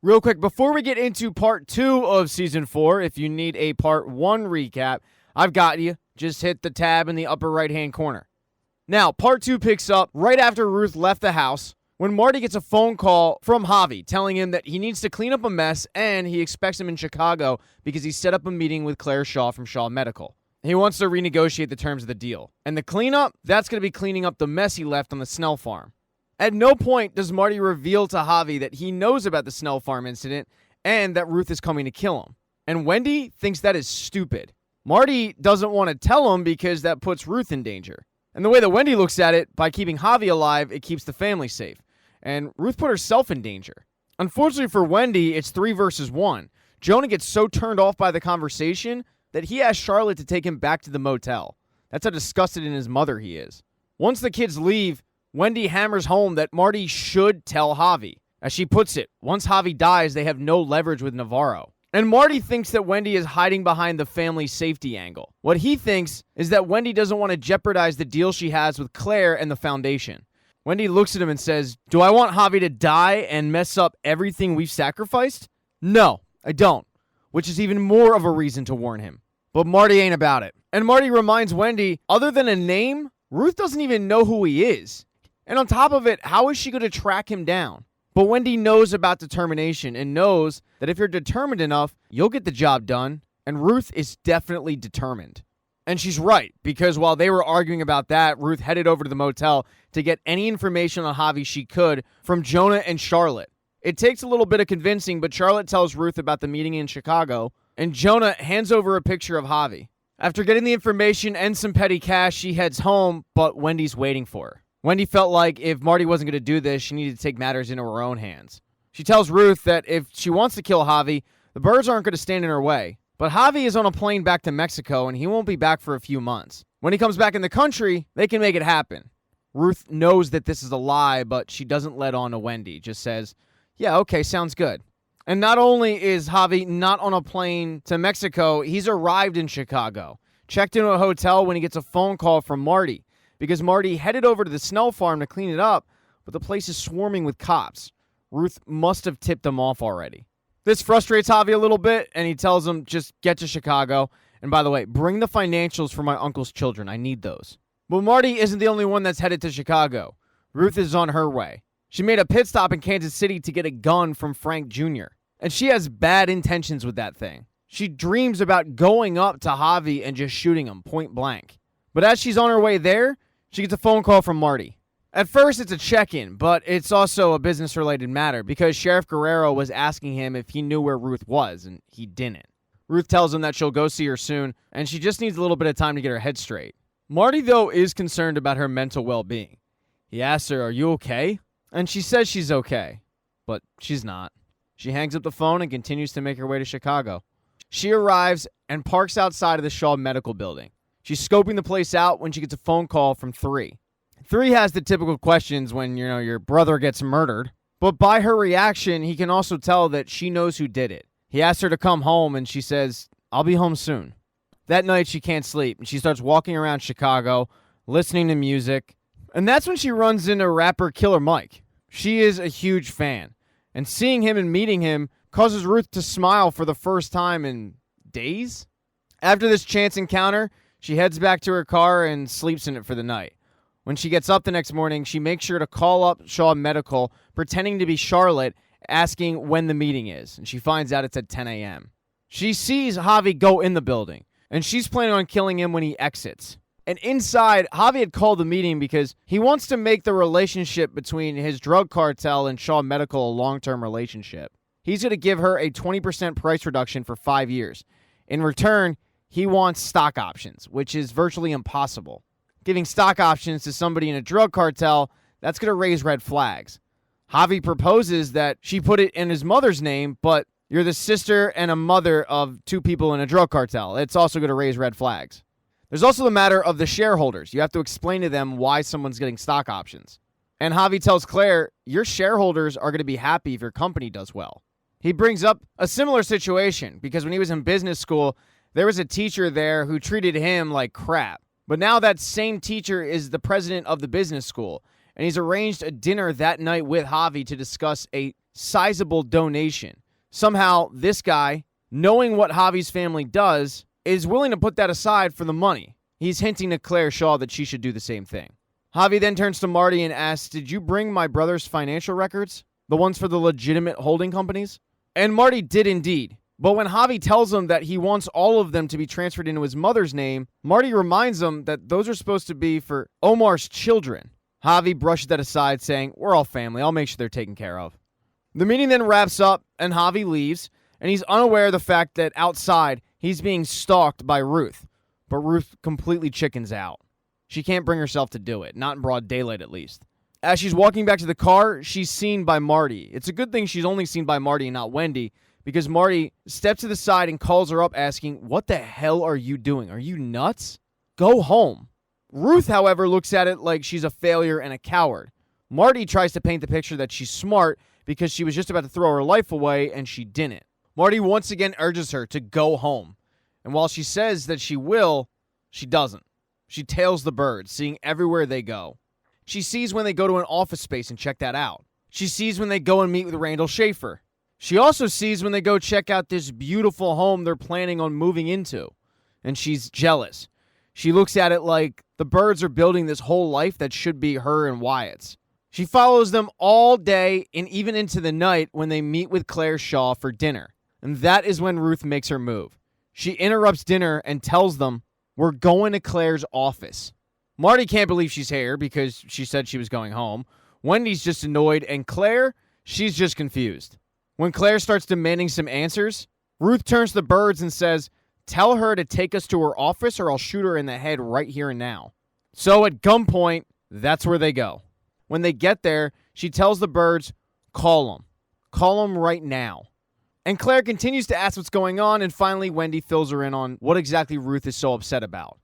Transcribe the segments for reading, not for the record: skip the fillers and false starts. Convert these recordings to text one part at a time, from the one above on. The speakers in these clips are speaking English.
Real quick, before we get into part 2 of season 4, if you need a part 1 recap, I've got you. Just hit the tab in the upper right-hand corner. Now, part 2 picks up right after Ruth left the house when Marty gets a phone call from Javi telling him that he needs to clean up a mess and he expects him in Chicago because he set up a meeting with Claire Shaw from Shaw Medical. He wants to renegotiate the terms of the deal. And the cleanup, that's going to be cleaning up the mess he left on the Snell farm. At no point does Marty reveal to Javi that he knows about the Snell farm incident and that Ruth is coming to kill him. And Wendy thinks that is stupid. Marty doesn't want to tell him because that puts Ruth in danger. And the way that Wendy looks at it, by keeping Javi alive, it keeps the family safe. And Ruth put herself in danger. Unfortunately for Wendy, it's 3 versus 1. Jonah gets so turned off by the conversation that he asks Charlotte to take him back to the motel. That's how disgusted in his mother he is. Once the kids leave, Wendy hammers home that Marty should tell Javi. As she puts it, once Javi dies, they have no leverage with Navarro. And Marty thinks that Wendy is hiding behind the family safety angle. What he thinks is that Wendy doesn't want to jeopardize the deal she has with Claire and the foundation. Wendy looks at him and says, "Do I want Javi to die and mess up everything we've sacrificed? No, I don't." Which is even more of a reason to warn him. But Marty ain't about it. And Marty reminds Wendy, other than a name, Ruth doesn't even know who he is. And on top of it, how is she going to track him down? But Wendy knows about determination and knows that if you're determined enough, you'll get the job done. And Ruth is definitely determined. And she's right, because while they were arguing about that, Ruth headed over to the motel to get any information on Javi she could from Jonah and Charlotte. It takes a little bit of convincing, but Charlotte tells Ruth about the meeting in Chicago, and Jonah hands over a picture of Javi. After getting the information and some petty cash, she heads home, but Wendy's waiting for her. Wendy felt like if Marty wasn't going to do this, she needed to take matters into her own hands. She tells Ruth that if she wants to kill Javi, the birds aren't going to stand in her way. But Javi is on a plane back to Mexico, and he won't be back for a few months. When he comes back in the country, they can make it happen. Ruth knows that this is a lie, but she doesn't let on to Wendy. Just says, yeah, okay, sounds good. And not only is Javi not on a plane to Mexico, he's arrived in Chicago. Checked into a hotel when he gets a phone call from Marty, because Marty headed over to the Snell farm to clean it up, but the place is swarming with cops. Ruth must have tipped them off already. This frustrates Javi a little bit, and he tells him, just get to Chicago. And by the way, bring the financials for my uncle's children. I need those. But Marty isn't the only one that's headed to Chicago. Ruth is on her way. She made a pit stop in Kansas City to get a gun from Frank Jr., and she has bad intentions with that thing. She dreams about going up to Javi and just shooting him point blank. But as she's on her way there, she gets a phone call from Marty. At first, it's a check-in, but it's also a business-related matter because Sheriff Guerrero was asking him if he knew where Ruth was, and he didn't. Ruth tells him that she'll go see her soon, and she just needs a little bit of time to get her head straight. Marty, though, is concerned about her mental well-being. He asks her, "Are you okay?" And she says she's okay, but she's not. She hangs up the phone and continues to make her way to Chicago. She arrives and parks outside of the Shaw Medical Building. She's scoping the place out when she gets a phone call from 3. 3 has the typical questions when, your brother gets murdered. But by her reaction, he can also tell that she knows who did it. He asks her to come home, and she says, "I'll be home soon." That night, she can't sleep, and she starts walking around Chicago, listening to music. And that's when she runs into rapper Killer Mike. She is a huge fan. And seeing him and meeting him causes Ruth to smile for the first time in days. After this chance encounter, she heads back to her car and sleeps in it for the night. When she gets up the next morning, she makes sure to call up Shaw Medical, pretending to be Charlotte, asking when the meeting is. And she finds out it's at 10 a.m. She sees Javi go in the building, and she's planning on killing him when he exits. And inside, Javi had called the meeting because he wants to make the relationship between his drug cartel and Shaw Medical a long-term relationship. He's going to give her a 20% price reduction for 5 years. In return, he wants stock options, which is virtually impossible. Giving stock options to somebody in a drug cartel, that's going to raise red flags. Javi proposes that she put it in his mother's name, but you're the sister and a mother of 2 people in a drug cartel. It's also going to raise red flags. There's also the matter of the shareholders. You have to explain to them why someone's getting stock options. And Javi tells Claire, your shareholders are going to be happy if your company does well. He brings up a similar situation because when he was in business school, there was a teacher there who treated him like crap. But now that same teacher is the president of the business school, and he's arranged a dinner that night with Javi to discuss a sizable donation. Somehow, this guy, knowing what Javi's family does, is willing to put that aside for the money. He's hinting to Claire Shaw that she should do the same thing. Javi then turns to Marty and asks, "Did you bring my brother's financial records? The ones for the legitimate holding companies?" And Marty did indeed. But when Javi tells him that he wants all of them to be transferred into his mother's name, Marty reminds him that those are supposed to be for Omar's children. Javi brushes that aside, saying, "We're all family. I'll make sure they're taken care of." The meeting then wraps up, and Javi leaves, and he's unaware of the fact that outside, he's being stalked by Ruth. But Ruth completely chickens out. She can't bring herself to do it, not in broad daylight at least. As she's walking back to the car, she's seen by Marty. It's a good thing she's only seen by Marty and not Wendy, because Marty steps to the side and calls her up asking, "What the hell are you doing? Are you nuts? Go home." Ruth, however, looks at it like she's a failure and a coward. Marty tries to paint the picture that she's smart because she was just about to throw her life away and she didn't. Marty once again urges her to go home. And while she says that she will, she doesn't. She tails the birds, seeing everywhere they go. She sees when they go to an office space and check that out. She sees when they go and meet with Randall Schaefer. She also sees when they go check out this beautiful home they're planning on moving into. And she's jealous. She looks at it like the birds are building this whole life that should be her and Wyatt's. She follows them all day and even into the night when they meet with Claire Shaw for dinner. And that is when Ruth makes her move. She interrupts dinner and tells them, "We're going to Claire's office." Marty can't believe she's here because she said she was going home. Wendy's just annoyed, and Claire, she's just confused. When Claire starts demanding some answers, Ruth turns to the birds and says, "Tell her to take us to her office or I'll shoot her in the head right here and now." So at gunpoint, that's where they go. When they get there, she tells the birds, "Call them. Call them right now." And Claire continues to ask what's going on, and finally Wendy fills her in on what exactly Ruth is so upset about.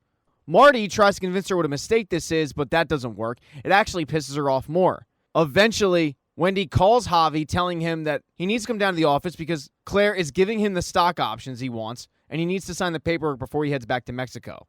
Marty tries to convince her what a mistake this is, but that doesn't work. It actually pisses her off more. Eventually, Wendy calls Javi, telling him that he needs to come down to the office because Claire is giving him the stock options he wants, and he needs to sign the paperwork before he heads back to Mexico.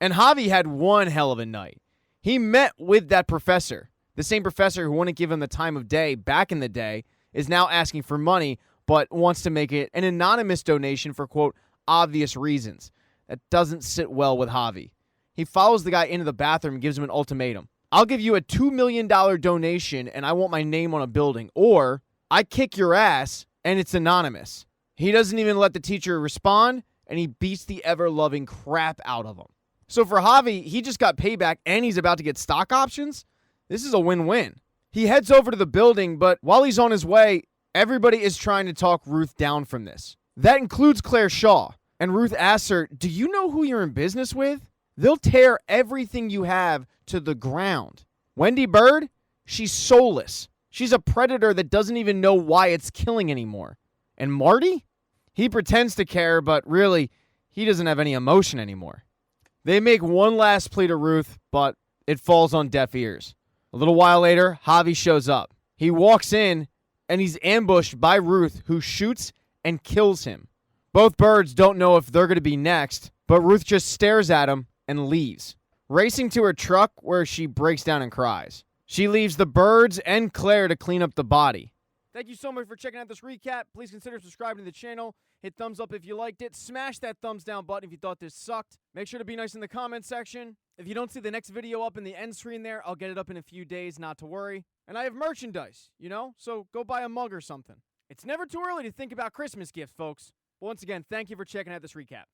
And Javi had one hell of a night. He met with that professor. The same professor who wouldn't give him the time of day back in the day is now asking for money, but wants to make it an anonymous donation for, quote, obvious reasons. That doesn't sit well with Javi. He follows the guy into the bathroom and gives him an ultimatum. "I'll give you a $2 million donation and I want my name on a building, or I kick your ass and it's anonymous." He doesn't even let the teacher respond, and he beats the ever-loving crap out of him. So for Javi, he just got payback and he's about to get stock options? This is a win-win. He heads over to the building, but while he's on his way, everybody is trying to talk Ruth down from this. That includes Claire Shaw. And Ruth asks her, "Do you know who you're in business with? They'll tear everything you have to the ground." Wendy Bird, she's soulless. She's a predator that doesn't even know why it's killing anymore. And Marty? He pretends to care, but really, he doesn't have any emotion anymore. They make one last plea to Ruth, but it falls on deaf ears. A little while later, Javi shows up. He walks in, and he's ambushed by Ruth, who shoots and kills him. Both birds don't know if they're going to be next, but Ruth just stares at him and leaves, racing to her truck where she breaks down and cries. She leaves the birds and Claire to clean up the body. Thank you so much for checking out this recap. Please consider subscribing to the channel. Hit thumbs up if you liked it. Smash that thumbs down button if you thought this sucked. Make sure to be nice in the comment section. If you don't see the next video up in the end screen there, I'll get it up in a few days, not to worry. And I have merchandise, so go buy a mug or something. It's never too early to think about Christmas gifts, folks. Once again, thank you for checking out this recap.